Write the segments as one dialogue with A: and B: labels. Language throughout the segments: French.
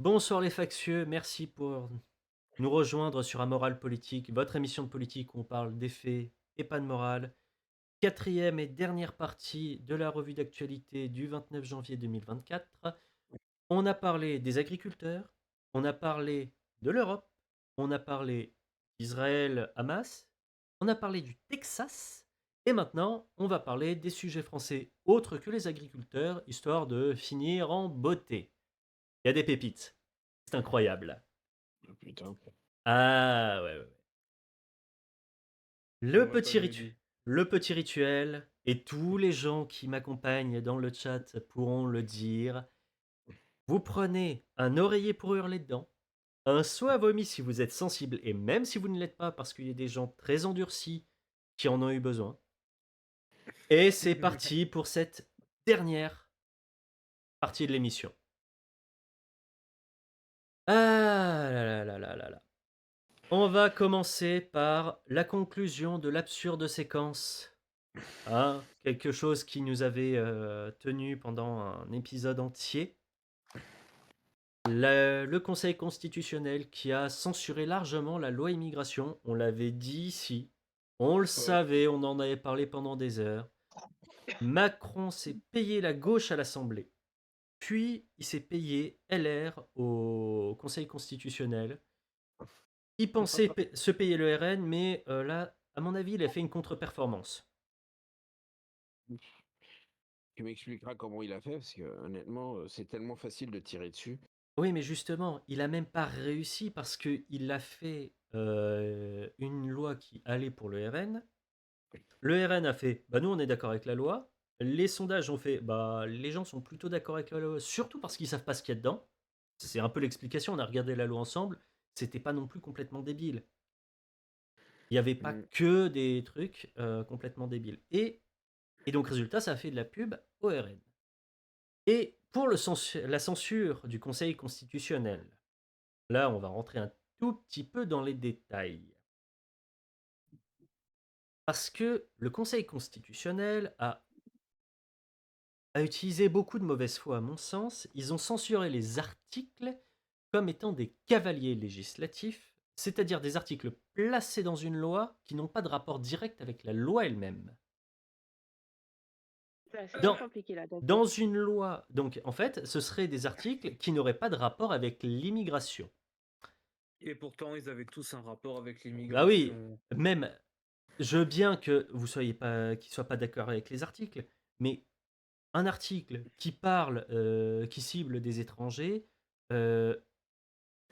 A: Bonsoir les factieux, merci pour nous rejoindre sur Amoral Politique, votre émission de politique où on parle des faits et pas de morale. Quatrième et dernière partie de la revue d'actualité du 29 janvier 2024. On a parlé des agriculteurs, on a parlé de l'Europe, on a parlé d'Israël-Hamas, on a parlé du Texas, et maintenant on va parler des sujets français autres que les agriculteurs, histoire de finir en beauté. Il y a des pépites, c'est incroyable.
B: Ah, putain.
A: Ah ouais, ouais, ouais.
B: On
A: Le
B: va pas
A: petit
B: m'aider.
A: le petit rituel, et tous les gens qui m'accompagnent dans le chat pourront le dire. Vous prenez un oreiller pour hurler dedans, un seau à vomi si vous êtes sensible, et même si vous ne l'êtes pas parce qu'il y a des gens très endurcis qui en ont eu besoin. Et c'est parti pour cette dernière partie de l'émission. Ah là là là là là là. On va commencer par la conclusion de l'absurde séquence. Hein, quelque chose qui nous avait tenu pendant un épisode entier. Le Conseil constitutionnel qui a censuré largement la loi immigration, on l'avait dit ici, on le
B: Ouais.
A: savait, on en avait parlé pendant des heures. Macron s'est payé la gauche à l'Assemblée, puis il s'est payé LR au Conseil constitutionnel. Il pensait se payer le RN, mais là, à mon avis, il a fait une contre-performance.
B: Tu m'expliqueras comment il a fait, parce que honnêtement, c'est tellement facile de tirer dessus.
A: Oui, mais justement, il a même pas réussi parce qu'il a fait une loi qui allait pour le RN. Le RN a fait, bah nous on est d'accord avec la loi. Les sondages ont fait, bah les gens sont plutôt d'accord avec la loi, surtout parce qu'ils savent pas ce qu'il y a dedans. C'est un peu l'explication, on a regardé la loi ensemble, c'était pas non plus complètement débile. Il n'y avait pas
B: Mm.
A: que des trucs complètement débiles. Et donc résultat, ça a fait de la pub au RN. Et pour la censure du Conseil constitutionnel, là, on va rentrer un tout petit peu dans les détails. Parce que le Conseil constitutionnel a utilisé beaucoup de mauvaise foi, à mon sens. Ils ont censuré les articles comme étant des cavaliers législatifs, c'est-à-dire des articles placés dans une loi qui n'ont pas de rapport direct avec la loi elle-même.
C: C'est
A: Dans,
C: très compliqué là,
A: dans
C: d'accord.
A: une loi, donc en fait, ce seraient des articles qui n'auraient pas de rapport avec l'immigration.
D: Et pourtant, ils avaient tous un rapport avec
A: Bah oui,
D: l'immigration.
A: même, je veux bien que vous soyez pas, qu'ils soient pas d'accord avec les articles, mais un article qui parle, qui cible des étrangers, euh,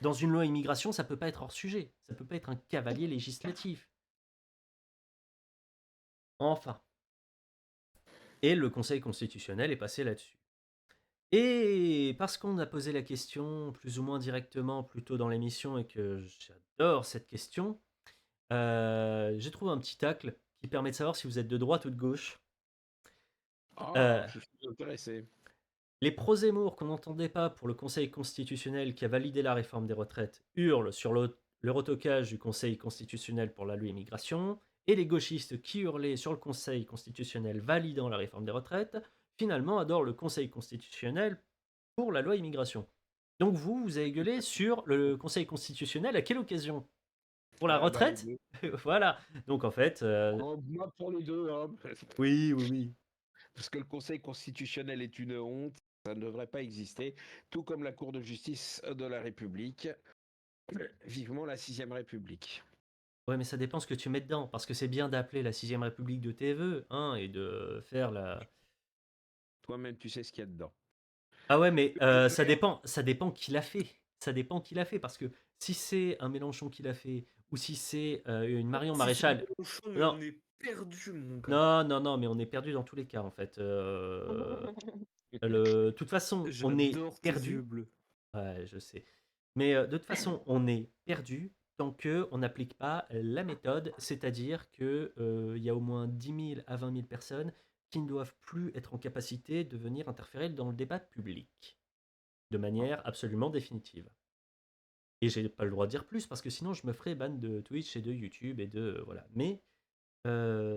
A: dans une loi immigration, ça peut pas être hors sujet. Ça peut pas être un cavalier législatif. Enfin. Et le Conseil constitutionnel est passé là-dessus. Et parce qu'on a posé la question plus ou moins directement plus tôt dans l'émission et que j'adore cette question, j'ai trouvé un petit tacle qui permet de savoir si vous êtes de droite ou de gauche.
B: Ah,
A: Euh,
B: je suis intéressé.
A: Les prosémours qu'on n'entendait pas pour le Conseil constitutionnel qui a validé la réforme des retraites hurlent sur le retocage du Conseil constitutionnel pour la loi immigration, et les gauchistes qui hurlaient sur le Conseil constitutionnel validant la réforme des retraites, finalement adorent le Conseil constitutionnel pour la loi immigration. Donc vous avez gueulé sur le Conseil constitutionnel à quelle occasion? Pour la
B: Bah, les
A: retraite?
B: deux.
A: Voilà. Donc en fait,
B: Moi, pour les deux, hein.
A: oui, oui, oui.
B: Parce que le Conseil constitutionnel est une honte, ça ne devrait pas exister, tout comme la Cour de justice de la République. Vivement la sixième République.
A: Ouais, mais ça dépend ce que tu mets dedans, parce que c'est bien d'appeler la sixième République de tes voeux, hein, et de faire la...
B: Toi-même, tu sais ce qu'il y a dedans.
A: Ah ouais, mais ça dépend qui l'a fait. Ça dépend qui l'a fait, parce que si c'est un Mélenchon qui l'a fait, ou si c'est une Marion
D: Si c'est
A: Maréchal...
D: Mélenchon, mais
A: Non,
D: on est perdu, mon gars.
A: non, non, non, mais on est perdu dans tous les cas, en fait. De toute façon, on est
D: J'adore tes yeux
A: perdu.
D: bleus.
A: Ouais, je sais. Mais de toute façon, on est perdu tant qu'on n'applique pas la méthode, c'est-à-dire qu'il y a au moins 10 000 à 20 000 personnes qui ne doivent plus être en capacité de venir interférer dans le débat public, de manière absolument définitive. Et j'ai pas le droit de dire plus parce que sinon je me ferais ban de Twitch et de YouTube et de voilà. Mais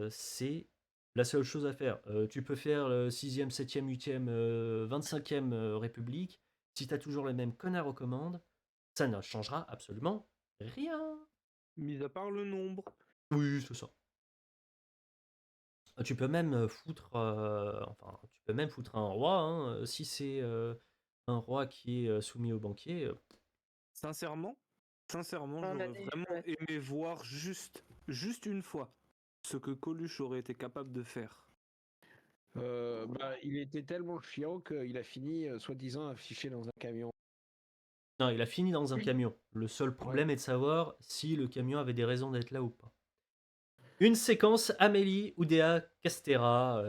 A: c'est la seule chose à faire. Tu peux faire le 6e, 7e, 8e, 25e République. si t'as toujours le même connard aux commandes, ça ne changera absolument rien.
D: Mis à part le nombre.
A: Oui, c'est ça. Tu peux même foutre, enfin, tu peux même foutre un roi, hein, si c'est un roi qui est soumis au banquier.
D: Sincèrement, sincèrement,
C: On a
D: j'aurais
C: des
D: vraiment
C: ouais.
D: aimé voir juste une fois ce que Coluche aurait été capable de faire.
B: Il était tellement chiant qu'il a fini, soi-disant, affiché dans un camion.
A: Non, il a fini dans un camion. Le seul problème est de savoir si le camion avait des raisons d'être là ou pas. Une séquence Amélie Oudéa Castéra,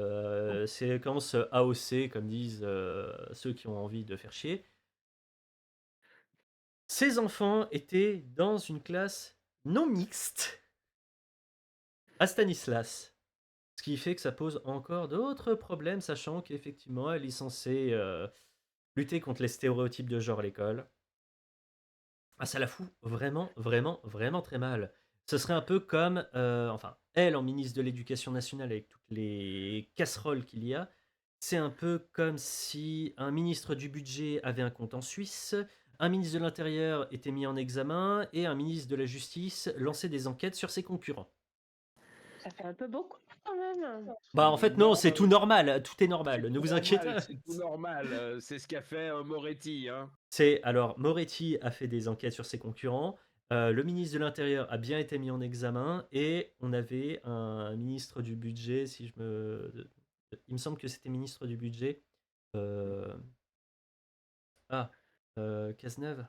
A: séquence AOC, comme disent ceux qui ont envie de faire chier. Ces enfants étaient dans une classe non mixte à Stanislas. Ce qui fait que ça pose encore d'autres problèmes, sachant qu'effectivement, elle est censée lutter contre les stéréotypes de genre à l'école. Ah, ça la fout vraiment, vraiment, vraiment très mal. Ce serait un peu comme, enfin, elle en ministre de l'Éducation nationale avec toutes les casseroles qu'il y a, c'est un peu comme si un ministre du budget avait un compte en Suisse, un ministre de l'Intérieur était mis en examen et un ministre de la Justice lançait des enquêtes sur ses concurrents.
C: Ça fait un peu beaucoup quand même.
A: Bah en fait non,
B: Non,
A: c'est tout normal, tout est normal, ne vous inquiétez pas.
B: C'est tout normal. C'est ce qu'a fait Moretti. Hein.
A: Alors Moretti a fait des enquêtes sur ses concurrents, le ministre de l'Intérieur a bien été mis en examen et on avait un ministre du budget, si je me il me semble que c'était ministre du budget, heu, ah, Cazeneuve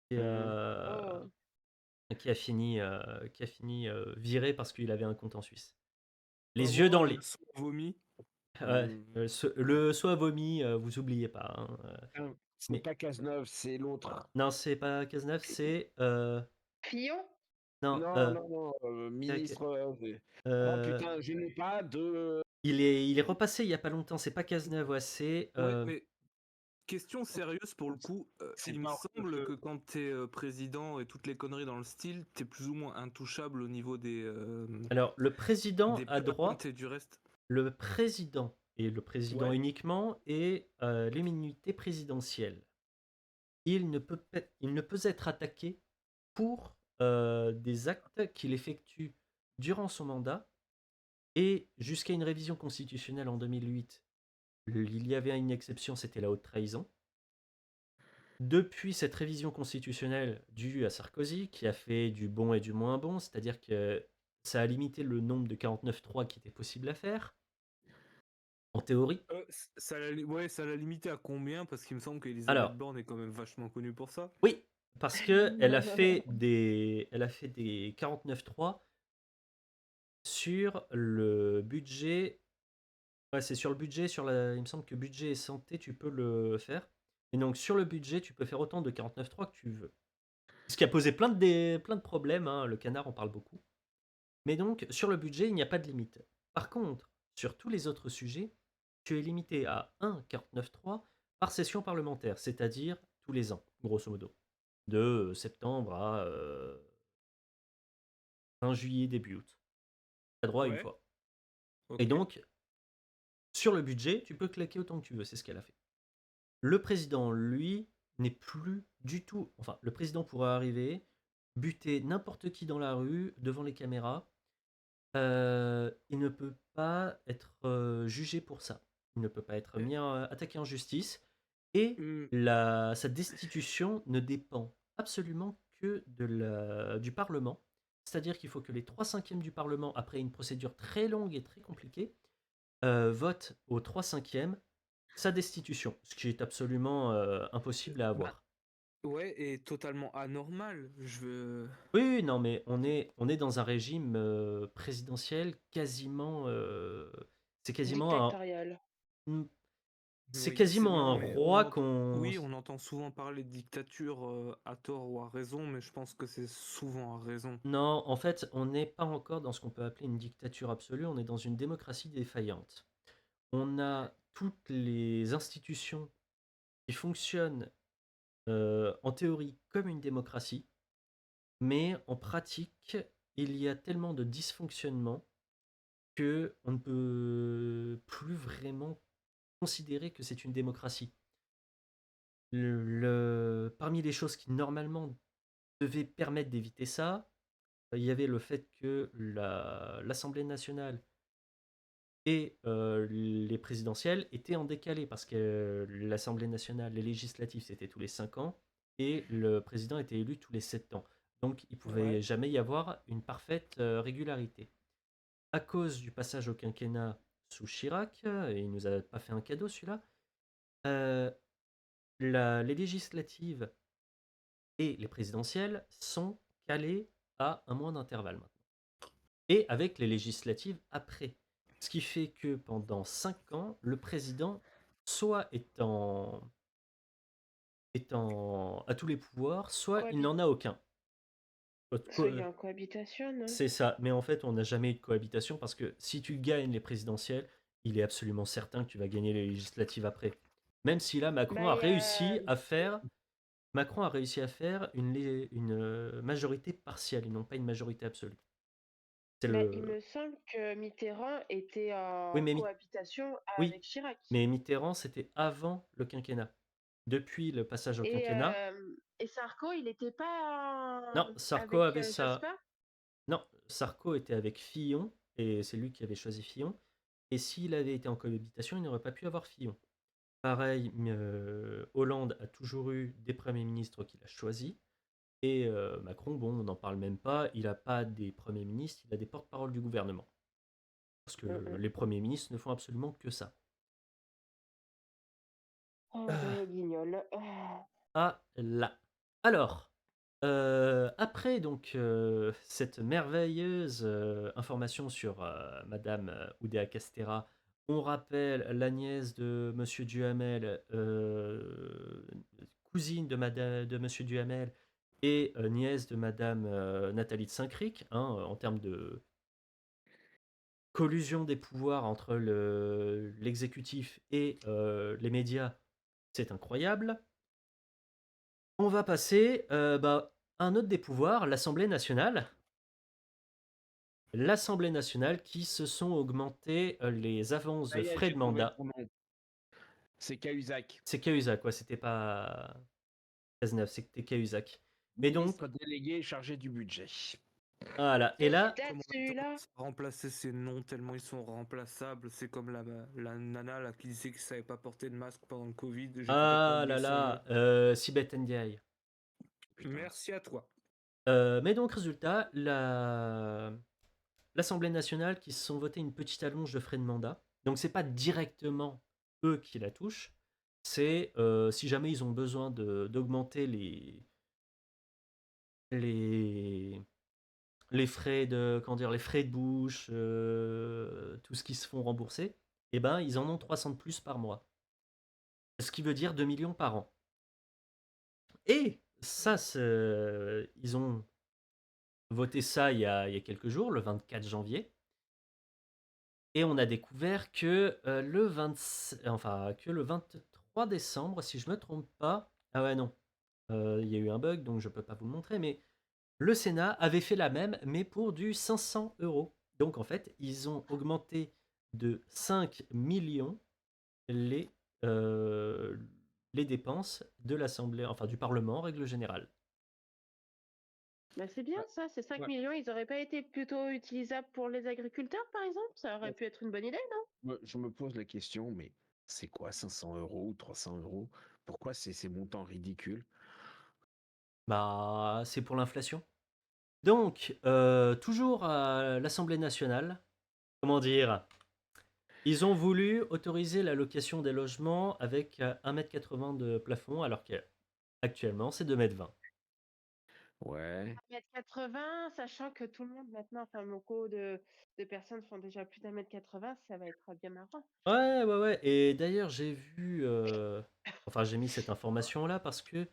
A: qui a
C: Oh.
A: qui a fini, viré parce qu'il avait un compte en Suisse.
D: Pas
A: Les yeux
D: voir
A: dans
D: le
A: les
D: son vomi.
A: ouais, le soit vomi, vous oubliez pas, hein,
B: C'est
A: mais
B: pas Cazeneuve, c'est l'autre.
A: non, c'est pas Cazeneuve, c'est,
C: Fillon?
A: non,
B: Non,
A: tac,
B: ministre. Oh
A: heu
B: putain, je n'ai pas de.
A: il est repassé il y a pas longtemps, c'est pas Cazeneuve, ouais, c'est,
D: Ouais, mais question sérieuse pour le coup,
B: C'est
D: il me
B: pas
D: semble que quand t'es président et toutes les conneries dans le style, t'es plus ou moins intouchable au niveau
A: alors le président
D: des
A: a droit,
D: plaintes et du reste.
A: le président et le président
B: Ouais.
A: uniquement et l'immunité présidentielle. Il ne peut être attaqué pour, des actes qu'il effectue durant son mandat et jusqu'à une révision constitutionnelle en 2008, il y avait une exception, c'était la haute trahison. Depuis cette révision constitutionnelle due à Sarkozy, qui a fait du bon et du moins bon, c'est-à-dire que ça a limité le nombre de 49.3 qui était possible à faire, en théorie.
D: Ouais, ça l'a limité à combien? Parce qu'il me semble qu'Elisabeth
A: Alors,
D: Borne est quand même vachement connue pour ça.
A: oui, parce que elle a fait des 49.3 sur le budget. Ouais, c'est sur le budget, il me semble que budget et santé, tu peux le faire. Et donc sur le budget, tu peux faire autant de 49.3 que tu veux. Ce qui a posé plein de problèmes, hein, le canard en parle beaucoup. Mais donc, sur le budget, il n'y a pas de limite. Par contre, sur tous les autres sujets, tu es limité à 1,49.3 par session parlementaire, c'est-à-dire tous les ans, grosso modo. De septembre à fin juillet, début août. Tu as droit à une
D: Ouais,
A: fois.
D: ok.
A: Et donc, sur le budget, tu peux claquer autant que tu veux, c'est ce qu'elle a fait. Le président, lui, n'est plus du tout. Enfin, le président pourra arriver, buter n'importe qui dans la rue, devant les caméras. Il ne peut pas être jugé pour ça. Il ne peut pas être attaqué en justice. Et
D: Hmm,
A: sa destitution ne dépend absolument que du Parlement. C'est-à-dire qu'il faut que les 3/5 du Parlement, après une procédure très longue et très compliquée, votent aux 3/5 sa destitution, ce qui est absolument impossible à
D: bah,
A: avoir.
D: ouais, et totalement anormal.
A: Oui, oui, non, mais on est dans un régime présidentiel quasiment. C'est quasiment
C: Dictatorial.
A: un, c'est
D: Oui, c'est
A: quasiment
D: non,
A: un
D: mais
A: roi qu'on.
D: oui, on entend souvent parler de dictature à tort ou à raison, mais je pense que c'est souvent à raison.
A: Non, en fait, on n'est pas encore dans ce qu'on peut appeler une dictature absolue, on est dans une démocratie défaillante. On a toutes les institutions qui fonctionnent en théorie comme une démocratie, mais en pratique, il y a tellement de dysfonctionnements que on ne peut plus vraiment considérer que c'est une démocratie. Parmi les choses qui normalement devaient permettre d'éviter ça, il y avait le fait que l'Assemblée nationale et les présidentielles étaient en décalé parce que l'Assemblée nationale, les législatives, c'était tous les 5 ans et le président était élu tous les 7 ans. Donc il pouvait
B: Ouais.
A: jamais y avoir une parfaite régularité. À cause du passage au quinquennat sous Chirac, et il nous a pas fait un cadeau celui-là, euh, les législatives et les présidentielles sont calées à un mois d'intervalle maintenant. Et avec les législatives après. Ce qui fait que pendant 5 ans, le président, soit à tous les pouvoirs, soit il n'en a aucun.
C: Soit il est en cohabitation, non?
A: C'est ça, mais en fait, on n'a jamais eu de cohabitation parce que si tu gagnes les présidentielles, il est absolument certain que tu vas gagner les législatives après. Même si là,
C: Bah,
A: Macron a réussi à faire une majorité partielle et non pas une majorité absolue. C'est
C: il
A: le.
C: me semble que Mitterrand était
A: Oui,
C: en
A: mais,
C: cohabitation
A: oui,
C: avec Chirac.
A: mais Mitterrand, c'était avant le quinquennat. Depuis le passage au
C: Et,
A: quinquennat,
C: et Sarko, il n'était pas
A: non, Sarko
C: avec
A: avait sa.
C: Jospin?
A: Non, Sarko était avec Fillon, et c'est lui qui avait choisi Fillon. Et s'il avait été en cohabitation, il n'aurait pas pu avoir Fillon. Pareil, Hollande a toujours eu des premiers ministres qu'il a choisis. Et Macron, bon, on n'en parle même pas, il n'a pas des premiers ministres, il a des porte-parole du gouvernement. Parce que les premiers ministres ne font absolument que ça.
C: Oh, le guignol.
A: Ah là. Alors, après donc cette merveilleuse information sur Madame Oudéa Castéra, on rappelle la nièce de Monsieur Duhamel, cousine de Monsieur Duhamel et nièce de Madame Nathalie de Saint-Cricq, hein, en termes de collusion des pouvoirs entre l'exécutif et les médias, c'est incroyable. On va passer à un autre des pouvoirs, l'Assemblée nationale. L'Assemblée nationale qui se sont augmentés les avances
B: Ça
A: de
B: y est,
A: frais
B: j'ai
A: de
B: trouvé
A: mandat.
B: son nom. C'est Cahuzac,
A: C'est Cahuzac, quoi, c'était pas Cazeneuve, c'était Cahuzac. Mais donc,
B: ministre délégué chargé du budget.
A: voilà. Et
C: Et il
A: là,
C: date
D: Comment
C: celui-là?
D: remplacer ces noms tellement ils sont remplaçables? C'est comme la nana là, qui disait qu'il savait pas porter de masque pendant le Covid. J'ai complètement
A: ah
D: oublié
A: là
D: son nom.
A: là, Sibeth Ndiaye.
B: Putain.
D: Merci à toi.
A: Mais donc, résultat, l'Assemblée nationale qui se sont voté une petite allonge de frais de mandat. Donc, c'est pas directement eux qui la touchent. C'est si jamais ils ont besoin d'augmenter les, les frais de comment dire, les frais de bouche, tout ce qui se font rembourser, et ben ils en ont 300 de plus par mois. Ce qui veut dire 2 millions par an. Et ça, ils ont voté ça il y a quelques jours, le 24 janvier. Et on a découvert que que le 23 décembre, si je me trompe pas, ah ouais non, il y a eu un bug donc je peux pas vous le montrer, mais le Sénat avait fait la même, mais pour du 500 euros. Donc en fait, ils ont augmenté de 5 millions les, euh, les dépenses de l'Assemblée, enfin du Parlement en règle générale.
C: Bah, c'est bien
B: Ouais.
C: ça, ces 5
B: Ouais.
C: millions, ils auraient pas été plutôt utilisables pour les agriculteurs, par exemple? Ça aurait pu être une bonne idée, non?
B: Je me pose la question, mais c'est quoi 500 euros ou 300 euros? Pourquoi ces montants ridicules?
A: Bah, c'est pour l'inflation. Donc, toujours à l'Assemblée nationale, comment dire, ils ont voulu autoriser la location des logements avec 1,80 m de plafond, alors qu'actuellement c'est 2,20 m.
B: Ouais.
C: 1,80 m, sachant que tout le monde maintenant, enfin, beaucoup de personnes font déjà plus d'1,80 m, ça va être bien marrant.
A: Ouais, ouais, ouais. Et d'ailleurs, j'ai vu, enfin, j'ai mis cette information-là parce que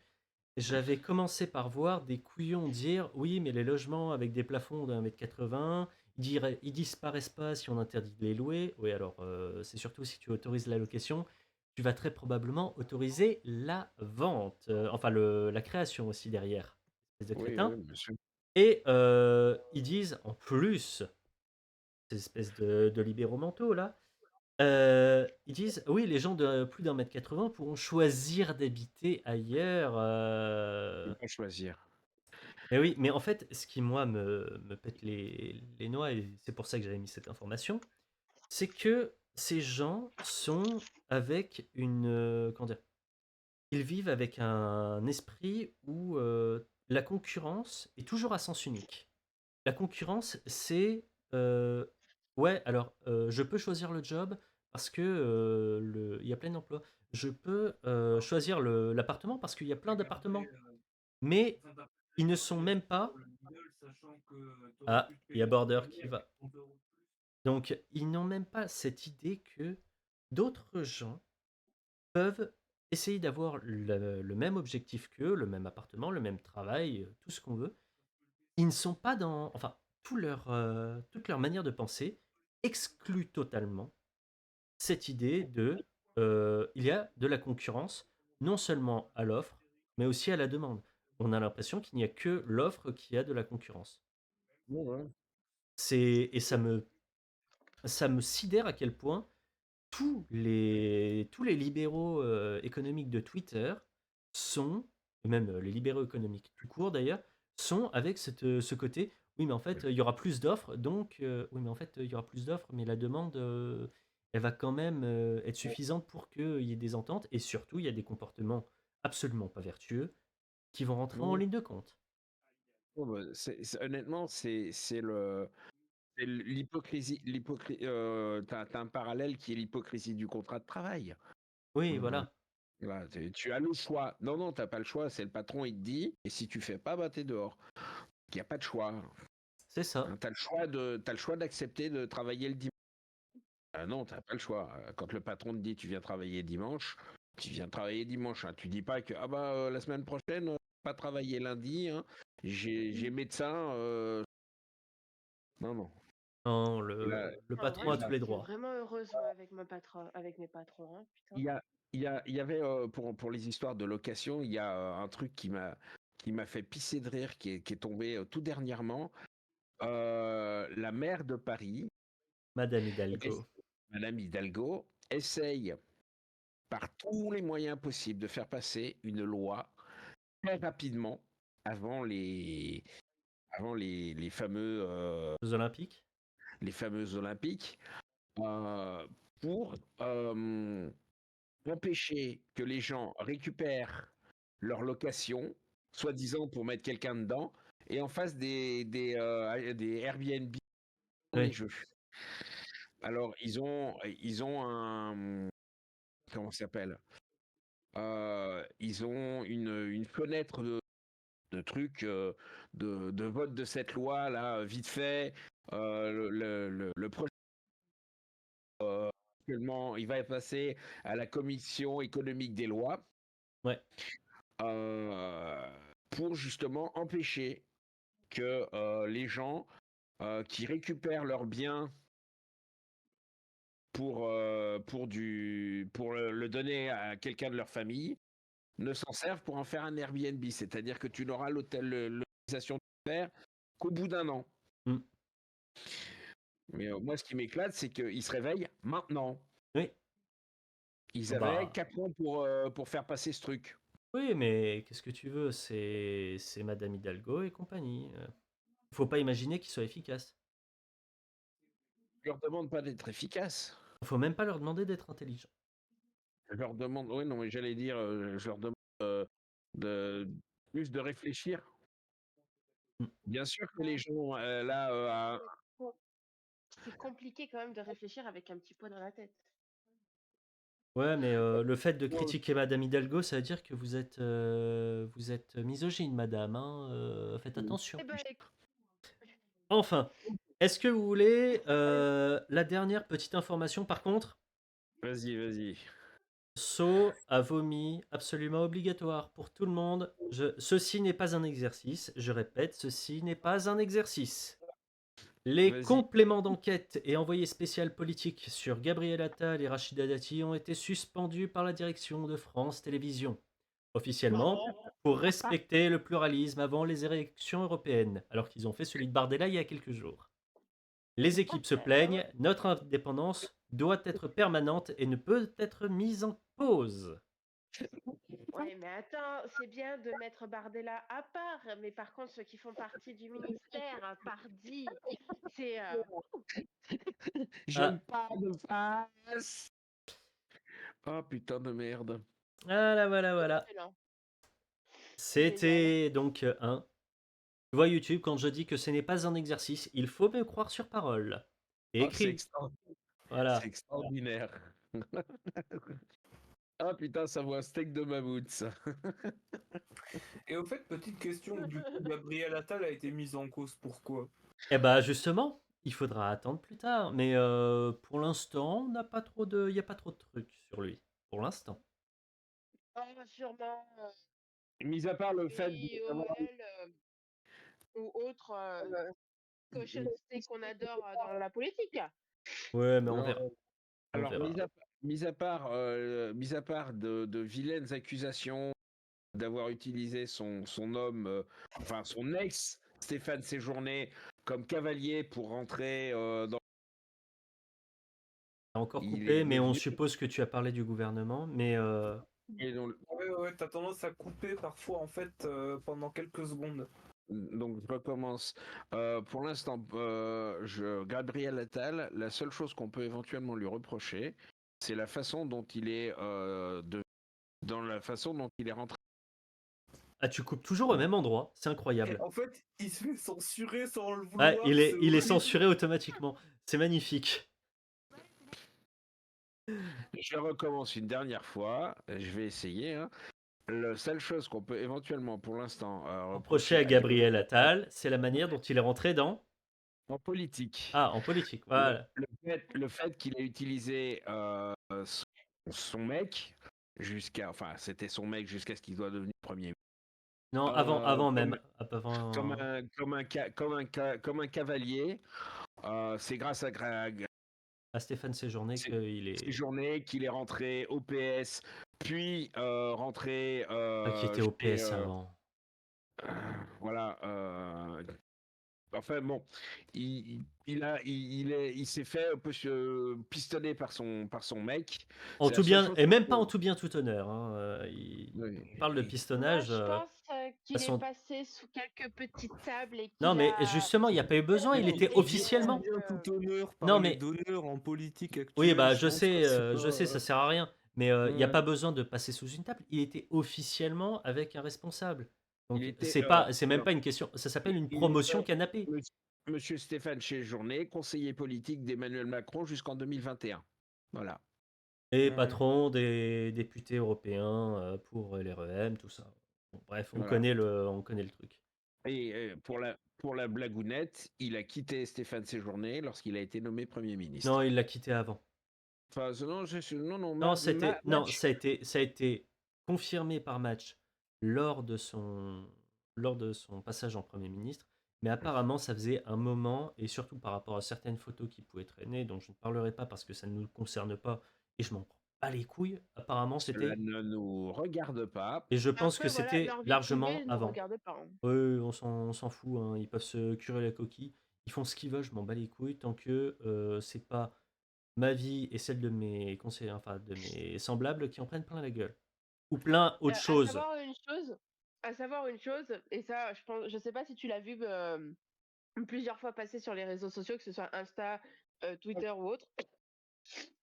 A: j'avais commencé par voir des couillons dire oui, mais les logements avec des plafonds d'1,80 m, ils disparaissent pas si on interdit de les louer. Oui, alors c'est surtout si tu autorises la location, tu vas très probablement autoriser la vente, enfin la création aussi derrière, espèce de
B: Oui,
A: crétin.
B: oui, bien sûr.
A: Et ils disent en plus, ces espèces de libéraux mentaux là, Ils disent: «Oui, les gens de plus d'1 m 80 pourront choisir d'habiter ailleurs»,
B: Ils vont choisir.
A: et oui, mais en fait, ce qui moi me pète les noix et c'est pour ça que j'avais mis cette information, c'est que ces gens sont avec une, comment dire? Ils vivent avec un esprit où, la concurrence est toujours à sens unique. La concurrence, c'est, ouais, alors, je peux choisir le job parce que, il y a plein d'emplois. Je peux, choisir l'appartement parce qu'il y a plein d'appartements. Mais ils ne sont même pas. Ah, il y a Border qui va. Donc ils n'ont même pas cette idée que d'autres gens peuvent essayer d'avoir le même objectif qu'eux, le même appartement, le même travail, tout ce qu'on veut. Ils ne sont pas dans, enfin, toute leur manière de penser exclut totalement cette idée de, il y a de la concurrence, non seulement à l'offre, mais aussi à la demande. On a l'impression qu'il n'y a que l'offre qui a de la concurrence.
B: Ouais, ouais.
A: Et ça me sidère à quel point tous les libéraux économiques de Twitter sont, et même les libéraux économiques tout court d'ailleurs, sont avec ce côté, oui mais en fait il y aura plus d'offres, donc oui mais en fait il y aura plus d'offres, mais la demande elle va quand même être suffisante pour qu'il y ait des ententes, et surtout il y a des comportements absolument pas vertueux qui vont rentrer en
B: Mmh.
A: ligne de compte.
B: Ouais, bah, honnêtement, c'est l'hypocrisie. T'as un parallèle qui est l'hypocrisie du contrat de travail.
A: Oui,
B: Mmh.
A: voilà,
B: Voilà, tu as le choix. Non, non, t'as pas le choix. C'est le patron, il te dit. Et si tu fais pas, bah t'es dehors. Il n'y a pas de choix.
A: c'est ça.
B: Hein, t'as le choix d'accepter de travailler le dimanche. Ah non, t'as pas le choix. Quand le patron te dit tu viens travailler dimanche, tu viens travailler dimanche. Hein. Tu dis pas que ah bah la semaine prochaine, pas travailler lundi. Hein. J'ai médecin. Non, non.
A: Non,
B: Et là,
A: le
C: En vrai,
A: patron a tous les
C: j'étais
A: droits.
C: vraiment heureuse moi, avec avec mes patrons, hein, putain.
B: il y a, il y avait pour les histoires de location, il y a un truc qui m'a fait pisser de rire, qui est tombé tout dernièrement. La maire de Paris,
A: Madame
B: es-
A: Hidalgo.
B: Madame Hidalgo, essaye par tous les moyens possibles de faire passer une loi très rapidement avant les fameux
A: Jeux olympiques.
B: les fameux Olympiques euh, pour empêcher que les gens récupèrent leur location, soi-disant pour mettre quelqu'un dedans, et en fasse des Airbnb dans les
A: Oui,
B: jeux. Alors ils ont un comment ça s'appelle ils ont une fenêtre de trucs de vote de cette loi là vite fait. Le projet actuellement il va passer à la commission économique des lois
A: ouais.
B: euh, pour justement empêcher que les gens qui récupèrent leurs biens pour le donner à quelqu'un de leur famille ne s'en servent pour en faire un Airbnb. C'est-à-dire que tu n'auras l'autorisation de faire qu'au bout d'un an.
A: Mm.
B: Mais moi, ce qui m'éclate, c'est qu'ils se réveillent maintenant.
A: Oui.
B: Ils avaient
A: Bah,
B: 4 ans pour faire passer ce truc.
A: oui, mais qu'est-ce que tu veux? C'est Madame Hidalgo et compagnie. Faut pas imaginer qu'ils soient efficaces.
B: Je leur demande pas d'être efficaces.
A: Faut même pas leur demander d'être intelligents.
B: Je leur demande, oui, non, mais j'allais dire, je leur demande de plus de réfléchir.
A: Mm.
B: Bien sûr que les gens, là,
C: C'est com- c'est compliqué quand même de réfléchir avec un petit pot dans la tête.
A: Ouais, mais le fait de critiquer Madame Hidalgo, ça veut dire que vous êtes misogyne, madame, hein, faites attention.
C: Eh ben,
A: Enfin, est-ce que vous voulez la dernière petite information par contre?
B: vas-y, vas-y.
A: Saut à vomi, absolument obligatoire pour tout le monde. Ceci n'est pas un exercice, je répète, ceci n'est pas un exercice. Les
B: Vas-y.
A: compléments d'enquête et envoyés spécial politique sur Gabriel Attal et Rachida Dati ont été suspendus par la direction de France Télévisions, officiellement pour respecter le pluralisme avant les élections européennes, alors qu'ils ont fait celui de Bardella il y a quelques jours. Les équipes se plaignent, notre indépendance doit être permanente et ne peut être mise en cause.
C: Ouais, mais attends, c'est bien de mettre Bardella à part, mais par contre, ceux qui font partie du ministère, pardi, c'est...
B: J'aime pas de face. Oh putain de merde.
A: Voilà.
C: excellent.
A: C'était donc un. Tu vois YouTube, quand je dis que ce n'est pas un exercice, il faut me croire sur parole. Et
B: Oh, c'est
A: écrit. Voilà.
B: extraordinaire. Ah putain, ça vaut un steak de mammouth, ça.
D: Et au fait, petite question, du coup, Gabriel Attal a été mis en cause, pourquoi?
A: Eh bah justement, il faudra attendre plus tard. Mais pour l'instant, on n'a pas trop de, il n'y a pas trop de trucs sur lui. Pour l'instant.
C: Sûrement,
B: Mis à part le fait
C: oui,
B: d'avoir
C: OL ou autre cochonneté qu'on adore dans la politique.
A: Ouais, mais on
B: Non,
A: verra. On
B: alors,
A: verra.
B: mis à part de vilaines accusations d'avoir utilisé son homme, enfin son ex, Stéphane Séjourné, comme cavalier pour rentrer dans...
A: T'as encore
B: Il
A: coupé,
B: est
A: mais on
B: venu
A: suppose que tu as parlé du gouvernement. Mais
B: et
D: Ouais, t'as tendance à couper parfois, en fait, pendant quelques secondes.
B: donc je recommence. Pour l'instant, Gabriel Attal, la seule chose qu'on peut éventuellement lui reprocher, c'est la façon dont il est dans la façon dont il est rentré.
A: ah, tu coupes toujours au même endroit. C'est incroyable.
D: En fait, il se fait censurer sans le
A: Ah,
D: vouloir.
A: il est
D: horrible.
A: censuré automatiquement. C'est magnifique.
B: Je recommence une dernière fois. Je vais essayer. Hein. La seule chose qu'on peut éventuellement, pour l'instant,
A: Reproché à Gabriel Attal, c'est la manière dont il est rentré dans.
B: en politique,
A: Ah, en politique. Voilà.
B: le fait qu'il ait utilisé son mec enfin, c'était son mec jusqu'à ce qu'il soit devenu premier.
A: Non, avant même. Avant.
B: Comme un cavalier. C'est grâce à
A: À Stéphane Séjourné qu'il est.
B: Séjourné qu'il est rentré au PS, puis rentré
A: Qui était au
B: chez,
A: PS avant.
B: voilà. Enfin bon, il s'est fait un peu pistonner par son mec.
A: En
B: C'est la
A: tout
B: seule
A: bien,
B: chose
A: et même
B: qu'on
A: pas en
B: peut-
A: tout bien tout honneur. Hein.
B: Oui.
A: On parle de
C: Moi,
A: pistonnage.
C: je pense qu'il est
A: façon-
C: passé sous quelques petites tables et
A: Non,
C: qu'il
A: mais
C: a...
A: justement, il n'y a pas eu besoin. Il était
C: Et
A: officiellement.
D: Bien tout honneur,
A: Non,
D: parler
A: mais.
D: d'honneur en politique
A: Oui,
D: actuelle,
A: bah,
D: je pense que c'est
A: je sais,
D: pas...
A: ça sert à rien. Mais il n'y a
B: Ouais.
A: pas besoin de passer sous une table. Il était officiellement avec un responsable. Donc,
B: Il était,
A: c'est même
B: alors,
A: pas une question. Ça s'appelle une
B: il
A: promotion
B: était
A: canapé.
B: Monsieur Stéphane Séjourné, conseiller politique d'Emmanuel Macron jusqu'en 2021. Voilà.
A: Et
D: Ouais.
A: patron des députés européens pour l'REM, tout ça. Bon, bref, on
B: Voilà.
A: connaît le truc.
B: Et pour la blagounette, il a quitté Stéphane Séjourné lorsqu'il a été nommé Premier ministre.
A: Non, il l'a quitté avant.
B: Enfin,
A: Non, ça a été confirmé par Match lors de son passage en Premier ministre. Mais apparemment, ça faisait un moment, et surtout par rapport à certaines photos qui pouvaient traîner, dont je ne parlerai pas parce que ça ne nous concerne pas, et je m'en prends pas les couilles. Apparemment,
B: Cela
A: c'était.
B: ne nous regarde pas.
A: Et je pense que
C: Après, voilà,
A: c'était
C: leur vie
A: largement
C: privée ne nous
A: avant.
C: regarde pas. Hein.
A: Oui, on s'en fout, hein. Ils peuvent se curer la coquille. Ils font ce qu'ils veulent, je m'en bats les couilles, tant que c'est pas ma vie et celle de mes conseillers, enfin de mes semblables qui en prennent plein la gueule. Ou plein autre chose.
C: À savoir une chose, et ça, je sais pas si tu l'as vu plusieurs fois passer sur les réseaux sociaux, que ce soit Insta, Twitter ou autre.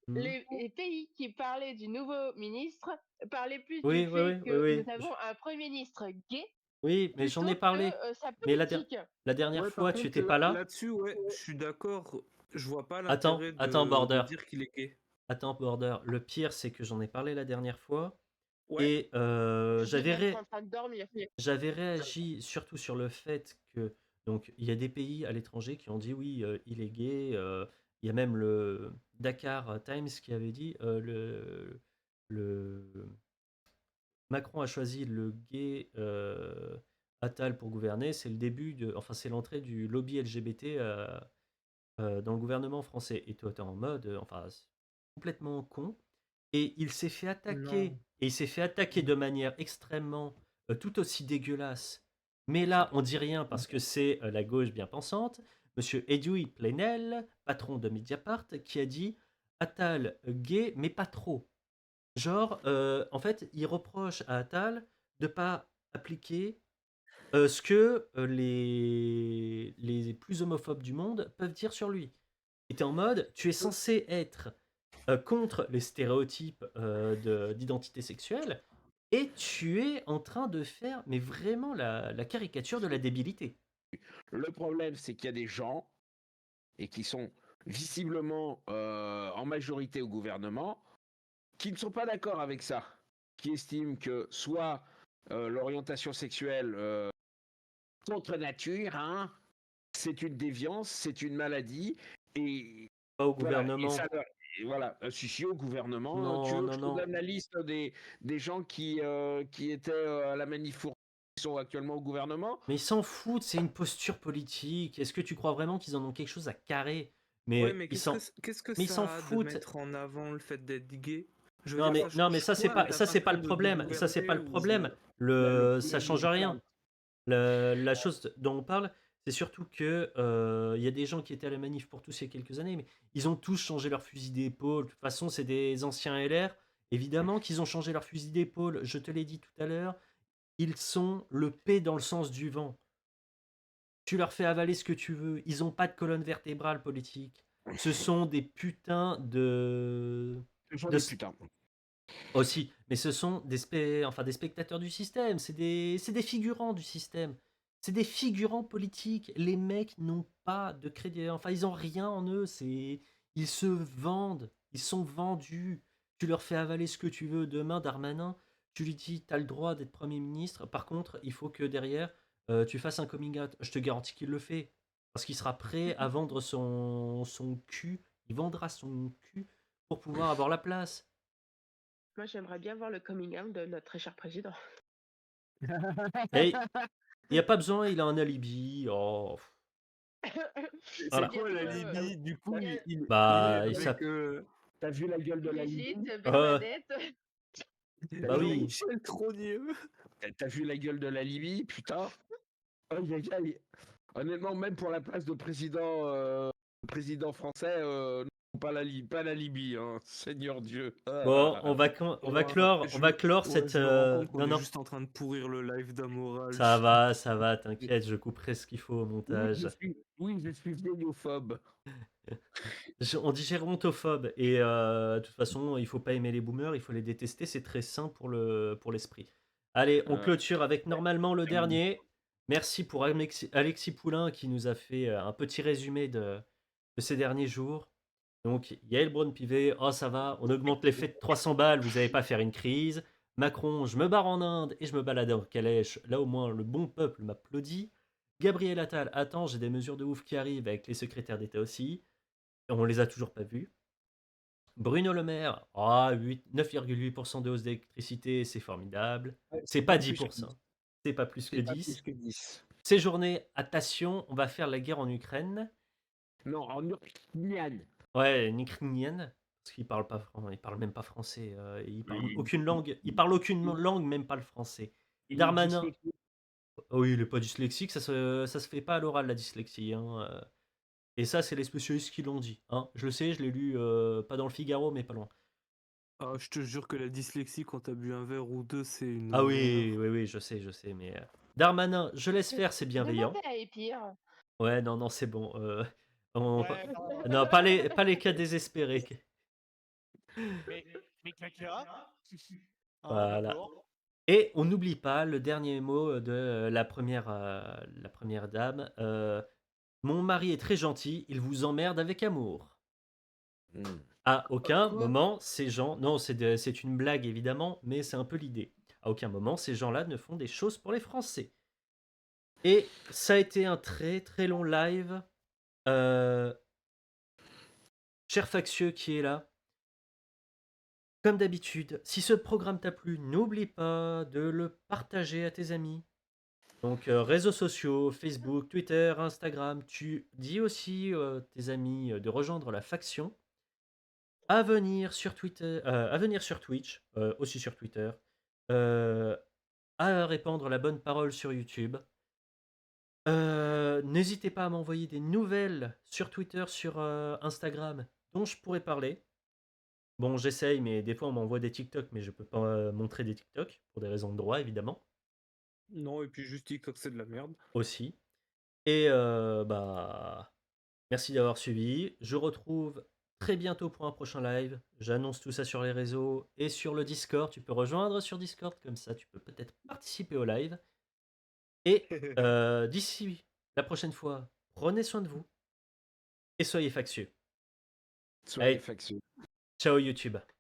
A: Mhm.
C: Les pays qui parlaient du nouveau ministre parlaient plus
A: Oui,
C: du
A: oui,
C: fait
A: oui,
C: que
A: oui,
C: nous avons un premier ministre gay
A: oui, mais j'en ai
C: plutôt
A: parlé.
C: que sa
A: Mais
C: politique.
A: la dernière
D: Ouais,
A: fois,
D: par
A: tu
D: contre,
A: étais pas là.
D: là-dessus, ouais, je suis d'accord. Je vois pas
A: Attends,
D: l'intérêt
A: attends,
D: de
A: Border.
D: dire qu'il est gay.
A: Attends, Border. Le pire, c'est que j'en ai parlé la dernière fois.
D: Ouais,
A: Et
C: Je devais être en train de dormir.
A: j'avais réagi surtout sur le fait que donc il y a des pays à l'étranger qui ont dit oui, il est gay. Il y a même le Dakar Times qui avait dit le Macron a choisi le gay Attal pour gouverner. C'est le début enfin c'est l'entrée du lobby LGBT dans le gouvernement français. Et toi t'es en mode enfin c'est complètement con. Et il s'est fait attaquer.
D: non.
A: Et il s'est fait attaquer de manière extrêmement tout aussi dégueulasse. Mais là, on dit rien parce que c'est la gauche bien pensante. monsieur Edoui Plenel, patron de Mediapart, qui a dit Attal gay, mais pas trop. Genre, en fait, il reproche à Attal de pas appliquer ce que les plus homophobes du monde peuvent dire sur lui. Et t'es en mode, tu es censé être contre les stéréotypes d'identité sexuelle, et tu es en train de faire, mais vraiment, la caricature de la débilité.
B: Le problème, c'est qu'il y a des gens, et qui sont visiblement en majorité au gouvernement, qui ne sont pas d'accord avec ça, qui estiment que soit l'orientation sexuelle contre nature, hein, c'est une déviance, c'est une maladie, et
A: Pas au
B: voilà, et
A: gouvernement.
B: ça, et voilà, si au gouvernement, tu
A: Non,
B: veux que
A: non,
B: je te
A: non.
B: donne la liste des gens qui étaient à la manif pour qui sont actuellement au gouvernement?
A: Mais ils s'en foutent, c'est une posture politique. Est-ce que tu crois vraiment qu'ils en ont quelque chose à carrer?
D: Ouais,
A: Mais
D: mais
A: ils s'en
D: qu'est-ce que
A: mais ils s'en
D: ça a de
A: foutent.
D: mettre en avant le fait d'être gay? Je veux
A: Non,
D: dire,
A: mais,
D: ça
A: non, mais
D: change
A: ça, c'est
D: quoi?
A: pas,
D: T'as
A: ça,
D: pas
A: c'est
D: le
A: pas
D: temps
A: le
D: de
A: problème. Ça, c'est pas
D: gouverner
A: le
D: ou...
A: problème. Ça change rien. La chose dont on parle, c'est surtout que il y a des gens qui étaient à la manif pour tous il y a quelques années, mais ils ont tous changé leur fusil d'épaule. De toute façon, c'est des anciens LR. Évidemment qu'ils ont changé leur fusil d'épaule. Je te l'ai dit tout à l'heure. Ils sont le P dans le sens du vent. Tu leur fais avaler ce que tu veux. Ils n'ont pas de colonne vertébrale politique. Ce sont des putains
B: Ce sont
A: de,
B: des putains.
A: aussi, mais ce sont des spectateurs du système, c'est des figurants du système. C'est des figurants politiques. Les mecs n'ont pas de crédit, enfin ils ont rien en eux, ils se vendent, ils sont vendus. Tu leur fais avaler ce que tu veux. Demain, Darmanin, tu lui dis t'as le droit d'être Premier ministre, par contre il faut que derrière tu fasses un coming out. Je te garantis qu'il le fait, parce qu'il sera prêt à vendre son cul, il vendra son cul pour pouvoir avoir la place.
C: Moi, j'aimerais bien voir le coming out de notre très cher président.
A: Et il n'y a pas besoin, il a un alibi. Oh.
D: C'est
A: Voilà.
D: quoi
C: C'est-à-dire que,
D: l'alibi? Du coup,
C: il y a-
D: il
A: Bah,
D: est
A: il
D: avec...
A: s'appelle.
B: T'as vu la gueule de la
C: Brigitte,
B: Libye?
C: Bernadette.
A: Bah oui.
D: Jean-Michel Trogneux.
B: T'as vu la gueule de la Libye, putain? Aïe, aïe, aïe. Honnêtement, même pour la place de président français, non, pas la Libye, hein. Seigneur Dieu. Ah là
A: Bon,
B: là.
A: on va clore
D: Ouais,
A: cette.
D: je me rends compte qu'on
A: Non,
D: est
A: non,
D: juste en train de pourrir le live d'Amoral.
A: ça va, t'inquiète, je couperai ce qu'il faut au montage.
B: Oui, je suis vieillophobe.
A: On dit gérontophobe, et de toute façon, il faut pas aimer les boomers, il faut les détester, c'est très sain pour l'esprit. Allez, on clôture avec normalement le dernier. Merci pour Alexis Poulain qui nous a fait un petit résumé de ces derniers jours. Donc, Yael Braun-Pivet, oh ça va, on augmente les fêtes de 300 balles, vous n'allez pas faire une crise. Macron, je me barre en Inde et je me balade en calèche, là au moins le bon peuple m'applaudit. Gabriel Attal, attends, j'ai des mesures de ouf qui arrivent avec les secrétaires d'État aussi. On les a toujours pas vus. Bruno Le Maire, 9,8% de hausse d'électricité, c'est formidable. C'est pas 10%, c'est pas plus que
B: C'est pas plus
A: 10.
B: que 10.
A: Séjourné, attention, on va faire la guerre en Ukraine.
B: Non, en Ukraine.
A: Ouais, une ukrainienne, parce qu'il parle pas, il parle même pas français. Il parle aucune langue. Il parle aucune langue, même pas le français.
B: Il est
A: Darmanin.
B: dyslexique.
A: Oh oui, il est pas dyslexique, ça se fait pas à l'oral la dyslexie, hein. Et ça, c'est les spécialistes qui l'ont dit, hein. Je le sais, je l'ai lu, pas dans le Figaro, mais pas loin.
D: Ah, je te jure que la dyslexie, quand t'as bu un verre ou deux, c'est une
A: Ah oui,
D: horreur.
A: oui, oui, je sais, mais Darmanin, je laisse faire, c'est bienveillant.
C: Demandez à Épire.
A: Ouais, non, non, c'est bon.
E: Ouais, non,
A: Non, pas les cas désespérés.
E: mais Kakira,
A: Voilà.
E: d'abord.
A: Et on n'oublie pas le dernier mot de la première dame. Mon mari est très gentil, il vous emmerde avec amour. À aucun
D: Quoi?
A: moment, ces gens... Non, c'est une blague évidemment, mais c'est un peu l'idée. À aucun moment, ces gens-là ne font des choses pour les Français. Et ça a été un très très long live. Cher Factieux qui est là, comme d'habitude, si ce programme t'a plu, n'oublie pas de le partager à tes amis. Donc réseaux sociaux, Facebook, Twitter, Instagram, tu dis aussi tes amis de rejoindre la faction. À venir sur Twitter, à venir sur Twitch, aussi sur Twitter, à répandre la bonne parole sur YouTube. N'hésitez pas à m'envoyer des nouvelles sur Twitter, sur Instagram, dont je pourrais parler. Bon, j'essaye, mais des fois on m'envoie des TikTok, mais je peux pas montrer des TikTok, pour des raisons de droit, évidemment,
D: Non, et puis juste TikTok, c'est de la merde.
A: aussi. Et bah, merci d'avoir suivi. Je retrouve très bientôt pour un prochain live. J'annonce tout ça sur les réseaux et sur le Discord. Tu peux rejoindre sur Discord, comme ça tu peux peut-être participer au live. Et d'ici la prochaine fois, prenez soin de vous et soyez factieux.
B: Soyez
A: Allez,
B: factieux.
A: ciao YouTube.